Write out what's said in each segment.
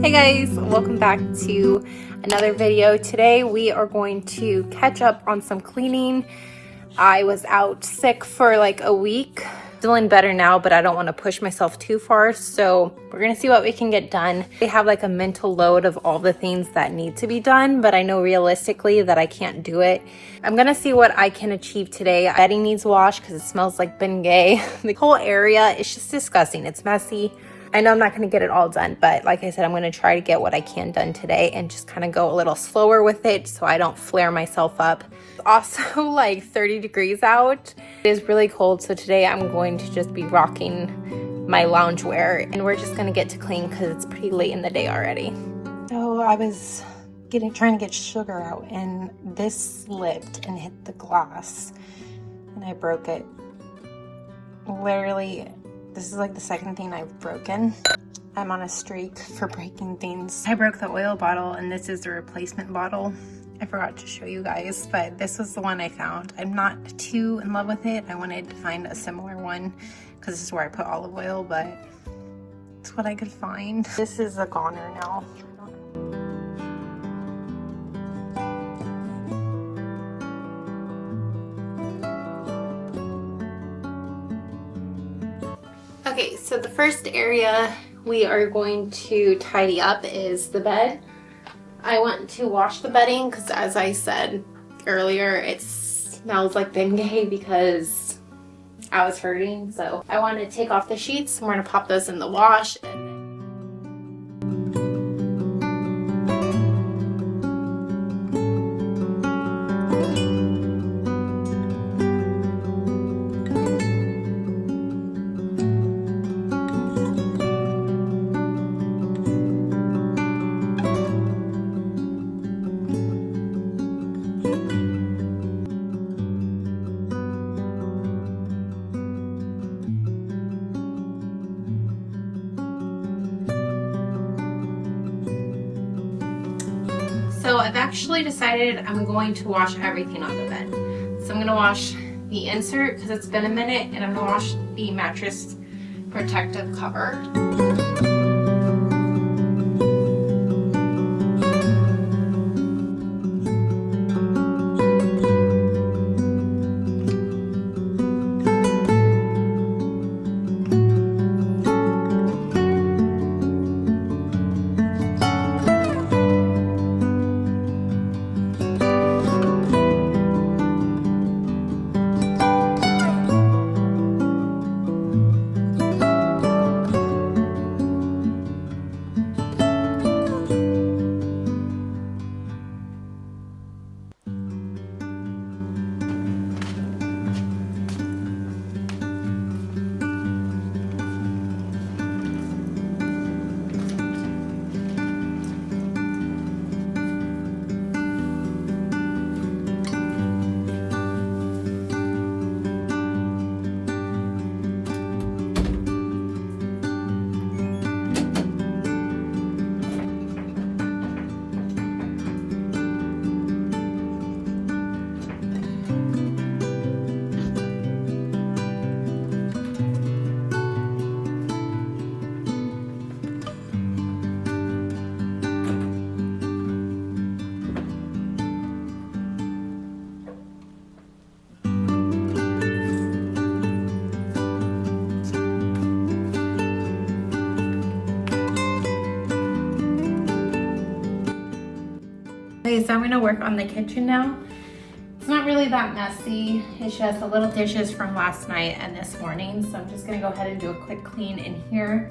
Hey guys, welcome back to another video. Today we are going to catch up on some cleaning. I was out sick for like a week. Feeling better now, but I don't want to push myself too far, so we're gonna see what we can get done. I have like a mental load of all the things that need to be done, but I know realistically that I can't do it. I'm gonna see what I can achieve today. Bedding needs washed because it smells like Bengay. The whole area is just disgusting. It's messy. I know I'm not going to get it all done, but like I said, I'm going to try to get what I can done today and just kind of go a little slower with it so I don't flare myself up. It's also like 30 degrees out. It is really cold, so today I'm going to just be rocking my loungewear and we're just going to get to clean because it's pretty late in the day already. So I was trying to get sugar out and this slipped and hit the glass and I broke it. Literally, this is like the second thing I've broken. I'm on a streak for breaking things. I broke the oil bottle and this is the replacement bottle. I forgot to show you guys, but this was the one I found. I'm not too in love with it. I wanted to find a similar one because this is where I put olive oil, but it's what I could find. This is a goner now. Okay, so the first area we are going to tidy up is the bed. I want to wash the bedding because, as I said earlier, it smells like Bengay because I was hurting. So I want to take off the sheets and we're going to pop those in the wash. So I've actually decided I'm going to wash everything on the bed. So I'm going to wash the insert because it's been a minute, and I'm going to wash the mattress protective cover. Okay, so I'm going to work on the kitchen now. It's not really that messy. It's just the little dishes from last night and this morning. So I'm just going to go ahead and do a quick clean in here.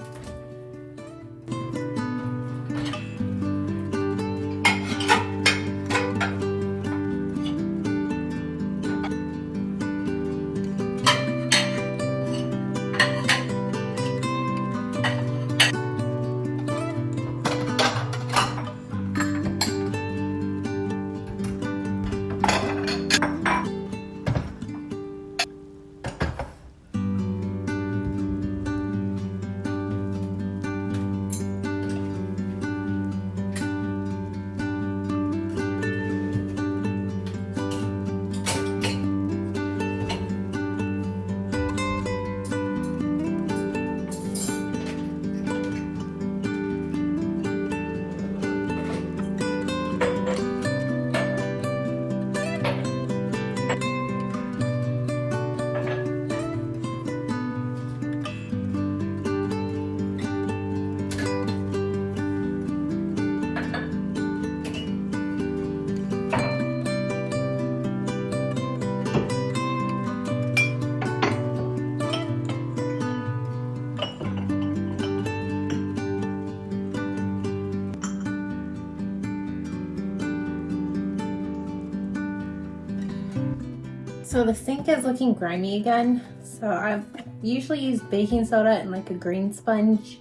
So the sink is looking grimy again. So I've usually used baking soda and like a green sponge.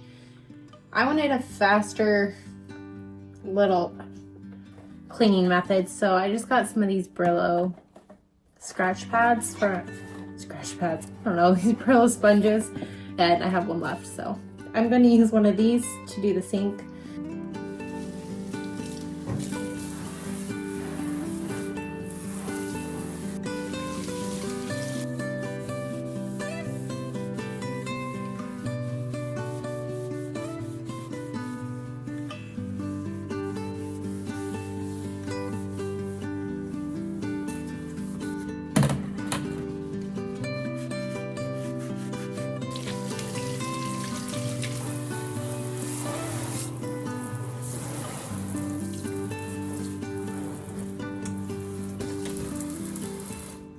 I wanted a faster little cleaning method, so I just got some of these Brillo scratch pads I don't know, these Brillo sponges, and I have one left, so I'm going to use one of these to do the sink.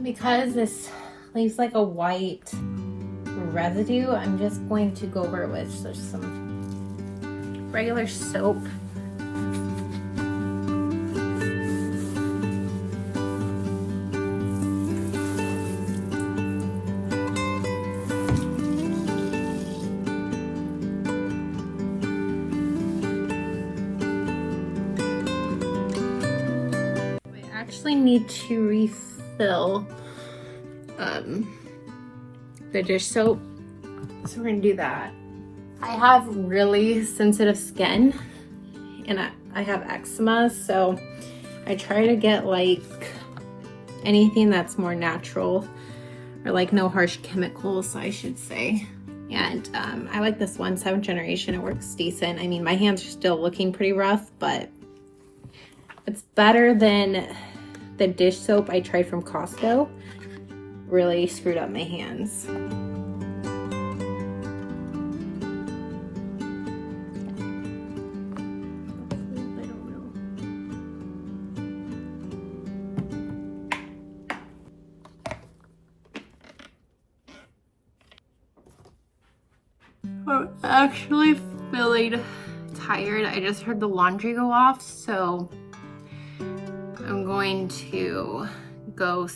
Because this leaves like a white residue, I'm just going to go over it with just some regular soap. I actually need to refill the dish soap, so we're gonna do that. I have really sensitive skin and I have eczema, so I try to get like anything that's more natural or like no harsh chemicals, I should say. And I like this one, 7th generation. It works decent. I mean, my hands are still looking pretty rough, but it's better than the dish soap I tried from Costco. Really screwed up my hands. I'm actually feeling tired. I just heard the laundry go off, so I'm going to go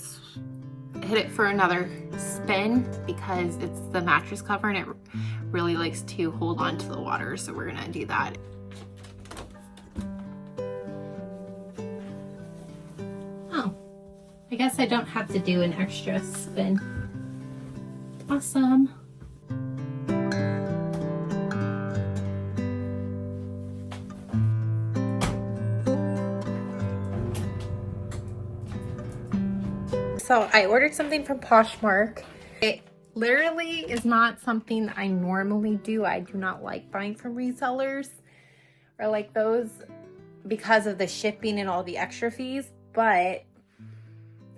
hit it for another spin because it's the mattress cover and it really likes to hold on to the water, so we're gonna do that. Oh, I guess I don't have to do an extra spin. Awesome. So I ordered something from Poshmark. It literally is not something I normally do. I do not like buying from resellers or like those because of the shipping and all the extra fees, but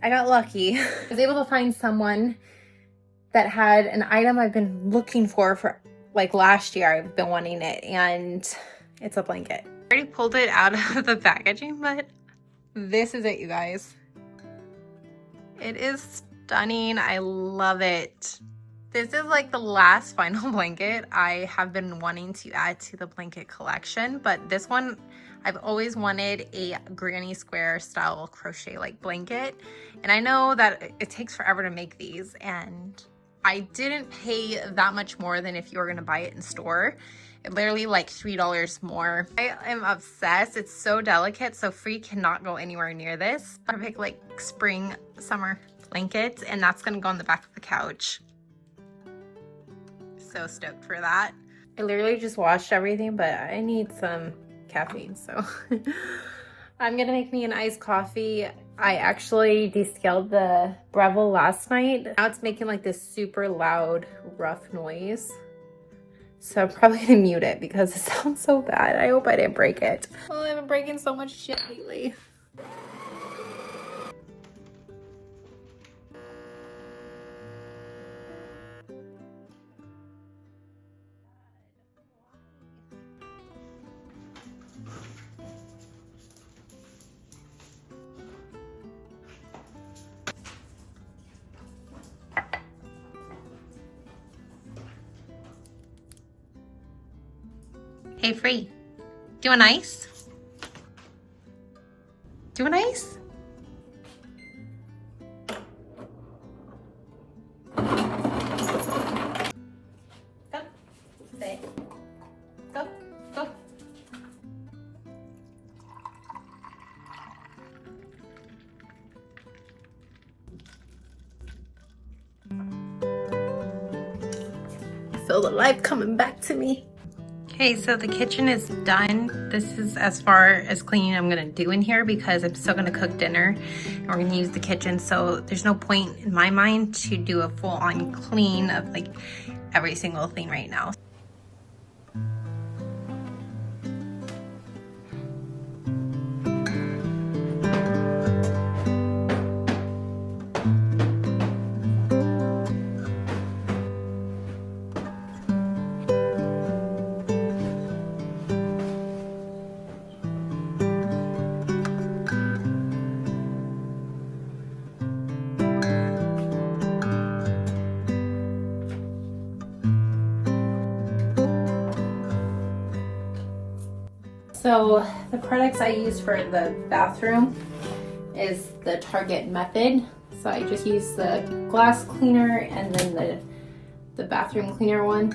I got lucky. I was able to find someone that had an item I've been looking for like last year. I've been wanting it, and it's a blanket. I already pulled it out of the packaging, but this is it, you guys. It is stunning. I love it. This is like the last final blanket I have been wanting to add to the blanket collection, but this one, I've always wanted a granny square style crochet like blanket, and I know that it takes forever to make these, and I didn't pay that much more than if you were gonna buy it in store. It literally like $3 more. I am obsessed. It's so delicate, so Free cannot go anywhere near this. Perfect like spring, summer blanket, and that's gonna go on the back of the couch. So stoked for that. I literally just washed everything, but I need some caffeine, so I'm gonna make me an iced coffee. I actually descaled the Breville last night. Now it's making like this super loud, rough noise. So I'm probably gonna mute it because it sounds so bad. I hope I didn't break it. Well, I've been breaking so much shit lately. Hey, Free, doing ice? Doing ice? feel the life coming back to me. Okay, so the kitchen is done. This is as far as cleaning I'm gonna do in here because I'm still gonna cook dinner and we're gonna use the kitchen. So there's no point in my mind to do a full-on clean of like every single thing right now. So the products I use for the bathroom is the Target method. So I just use the glass cleaner and then the bathroom cleaner one.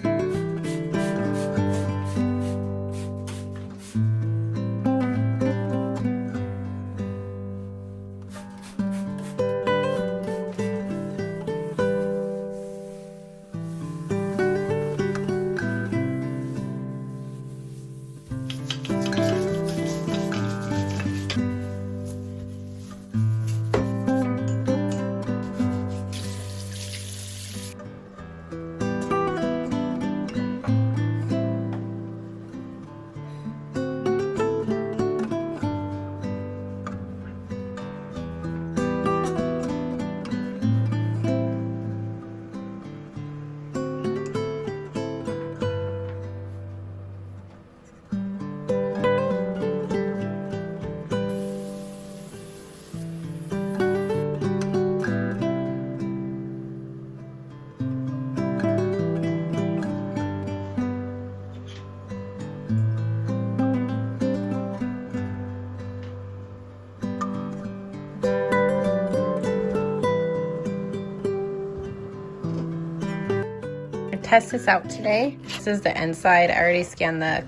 Test this out today. This is the inside. I already scanned the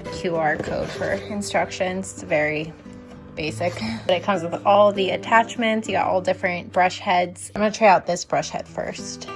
QR code for instructions. It's very basic, but it comes with all the attachments. You got all different brush heads. I'm gonna try out this brush head first.